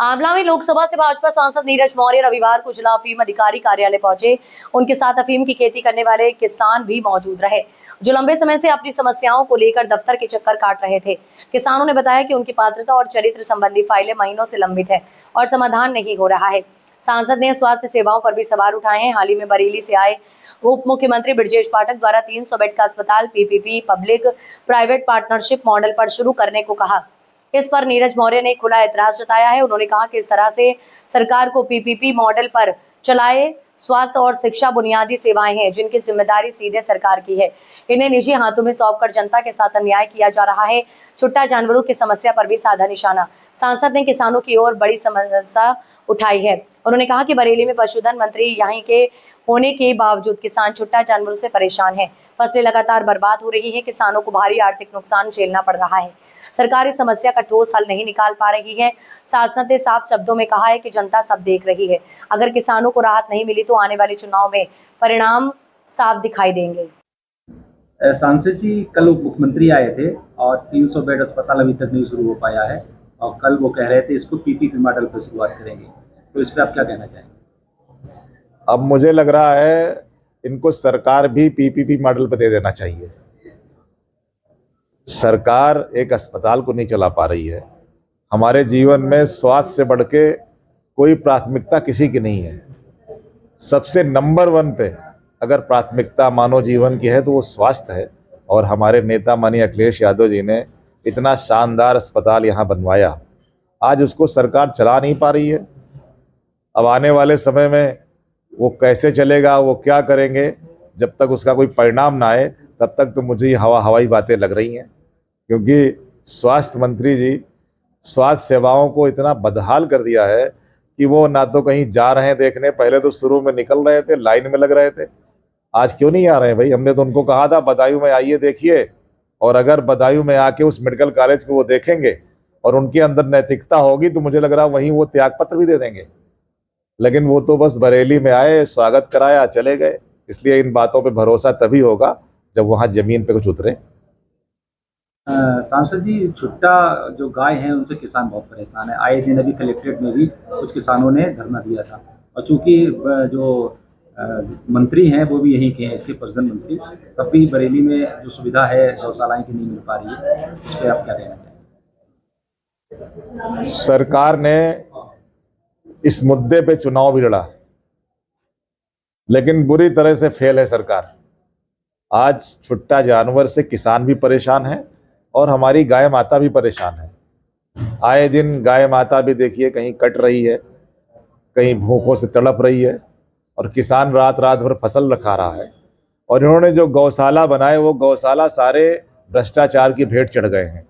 आंवला में लोकसभा से भाजपा सांसद नीरज मौर्य रविवार को जिला अफीम अधिकारी कार्यालय पहुंचे। उनके साथ अफीम की खेती करने वाले किसान भी मौजूद रहे, जो लंबे समय से अपनी समस्याओं को लेकर दफ्तर के चक्कर काट रहे थे। किसानों ने बताया कि उनकी पात्रता और चरित्र संबंधी फाइलें महीनों से लंबित है और समाधान नहीं हो रहा है। सांसद ने स्वास्थ्य सेवाओं पर भी सवाल उठाए हैं। हाल ही में बरेली से आए उप मुख्यमंत्री ब्रजेश पाठक द्वारा 300 बेड का अस्पताल PPP public private partnership model पर शुरू करने को कहा। इस पर नीरज मौर्य ने खुला ऐतराज जताया है। उन्होंने कहा कि इस तरह से सरकार को पीपीपी मॉडल पर चलाए स्वास्थ्य और शिक्षा बुनियादी सेवाएं हैं, जिनकी जिम्मेदारी सीधे सरकार की है। इन्हें निजी हाथों में सौंपकर जनता के साथ अन्याय किया जा रहा है। छुट्टा जानवरों की समस्या पर भी साधा निशाना। सांसद ने किसानों की ओर बड़ी समस्या उठाई है। उन्होंने कहा कि बरेली में पशुधन मंत्री यहीं के होने के बावजूद किसान छुट्टा जानवरों से परेशान हैं। फसलें लगातार बर्बाद हो रही हैं। किसानों को भारी आर्थिक नुकसान झेलना पड़ रहा है। सरकार इस समस्या का ठोस हल नहीं निकाल पा रही है। सांसद ने साफ शब्दों में कहा है कि जनता सब देख रही है। अगर किसानों को राहत नहीं मिली तो आने वाले चुनाव में परिणाम साफ दिखाई देंगे। सांसद जी कल उप मुख्यमंत्री आए थे और 300 बेड अस्पताल अभी तक नहीं शुरू हो पाया है और कल वो कह रहे थे इसको पीपीपी मॉडल पर शुरुआत करेंगे, तो इस पर आप क्या कहना चाहेंगे? अब मुझे लग रहा है इनको सरकार भी पीपीपी मॉडल पर दे देना चाहिए। सरकार एक अस्पताल को नहीं चला पा रही है। हमारे जीवन में स्वास्थ्य से बढ़ के कोई प्राथमिकता किसी की नहीं है। सबसे नंबर 1 पे अगर प्राथमिकता मानव जीवन की है तो वो स्वास्थ्य है। और हमारे नेता माननीय अखिलेश यादव जी ने इतना शानदार अस्पताल यहाँ बनवाया, आज उसको सरकार चला नहीं पा रही है। अब आने वाले समय में वो कैसे चलेगा, वो क्या करेंगे, जब तक उसका कोई परिणाम ना आए तब तक तो मुझे हवाई बातें लग रही हैं। क्योंकि स्वास्थ्य मंत्री जी स्वास्थ्य सेवाओं को इतना बदहाल कर दिया है कि वो ना तो कहीं जा रहे हैं देखने, पहले तो शुरू में निकल रहे थे, लाइन में लग रहे थे, आज क्यों नहीं आ रहे हैं भाई? हमने तो उनको कहा था बदायूं में आइए देखिए, और अगर बदायूं में आके उस मेडिकल कॉलेज को वो देखेंगे और उनके अंदर नैतिकता होगी तो मुझे लग रहा है वहीं वो त्यागपत्र भी दे देंगे। लेकिन वो तो बस बरेली में आए, स्वागत कराया, चले गए। इसलिए इन बातों पे भरोसा तभी होगा जब वहां जमीन पे कुछ उतरे। सांसद जी, छुट्टा जो गाय हैं उनसे किसान बहुत परेशान है। आए दिन अभी कलेक्ट्रेट में भी कुछ किसानों ने धरना दिया था और चूंकि जो मंत्री हैं वो भी यहीं के हैं, इसके पशुधन मंत्री, तब भी बरेली में जो सुविधा है गौशालाएं की नहीं मिल पा रही है, इस पर आप क्या कहना चाहेंगे? सरकार ने इस मुद्दे पे चुनाव भी लड़ा, लेकिन बुरी तरह से फेल है सरकार। आज छुट्टा जानवर से किसान भी परेशान है और हमारी गाय माता भी परेशान है। आए दिन गाय माता भी देखिए कहीं कट रही है, कहीं भूखों से तड़प रही है और किसान रात रात भर फसल रखा रहा है। और इन्होंने जो गौशाला बनाए वो गौशाला सारे भ्रष्टाचार की भेंट चढ़ गए हैं।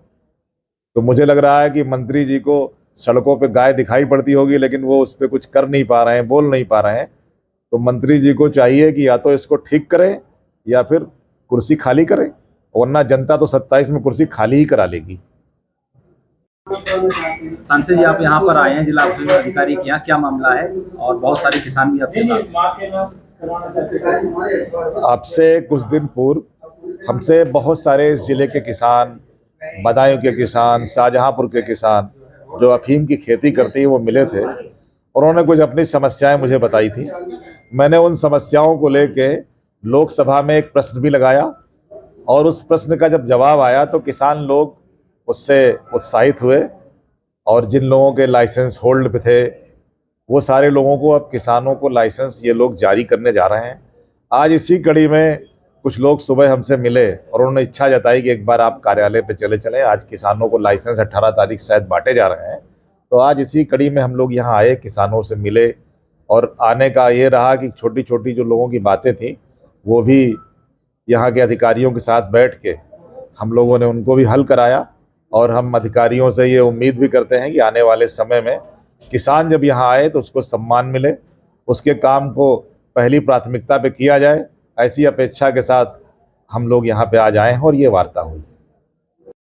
तो मुझे लग रहा है कि मंत्री जी को सड़कों पे गाय दिखाई पड़ती होगी, लेकिन वो उस पर कुछ कर नहीं पा रहे हैं, बोल नहीं पा रहे हैं। तो मंत्री जी को चाहिए कि या तो इसको ठीक करें या फिर कुर्सी खाली करें, वरना जनता तो 27 में कुर्सी खाली ही करा लेगी। सांसद जी, आप यहाँ पर आए हैं जिला अधिकारी के यहाँ, क्या मामला है? और बहुत सारे किसान भी आपके साथ। आपसे कुछ दिन पूर्व हमसे बहुत सारे इस जिले के किसान, बदायूं के किसान, शाहजहांपुर के किसान जो अफीम की खेती करते हैं वो मिले थे और उन्होंने कुछ अपनी समस्याएं मुझे बताई थी। मैंने उन समस्याओं को लेके लोकसभा में एक प्रश्न भी लगाया और उस प्रश्न का जब जवाब आया तो किसान लोग उससे उत्साहित हुए और जिन लोगों के लाइसेंस होल्ड पे थे वो सारे लोगों को अब किसानों को लाइसेंस ये लोग जारी करने जा रहे हैं। आज इसी कड़ी में कुछ लोग सुबह हमसे मिले और उन्होंने इच्छा जताई कि एक बार आप कार्यालय पे चले। आज किसानों को लाइसेंस 18 तारीख शायद बांटे जा रहे हैं, तो आज इसी कड़ी में हम लोग यहाँ आए, किसानों से मिले और आने का ये रहा कि छोटी छोटी जो लोगों की बातें थी वो भी यहाँ के अधिकारियों के साथ बैठ के हम लोगों ने उनको भी हल कराया। और हम अधिकारियों से ये उम्मीद भी करते हैं कि आने वाले समय में किसान जब यहाँ आए तो उसको सम्मान मिले, उसके काम को पहली प्राथमिकता पे किया जाए, ऐसी अपेक्षा के साथ हम लोग यहाँ पे आज आए हैं और ये वार्ता हुई।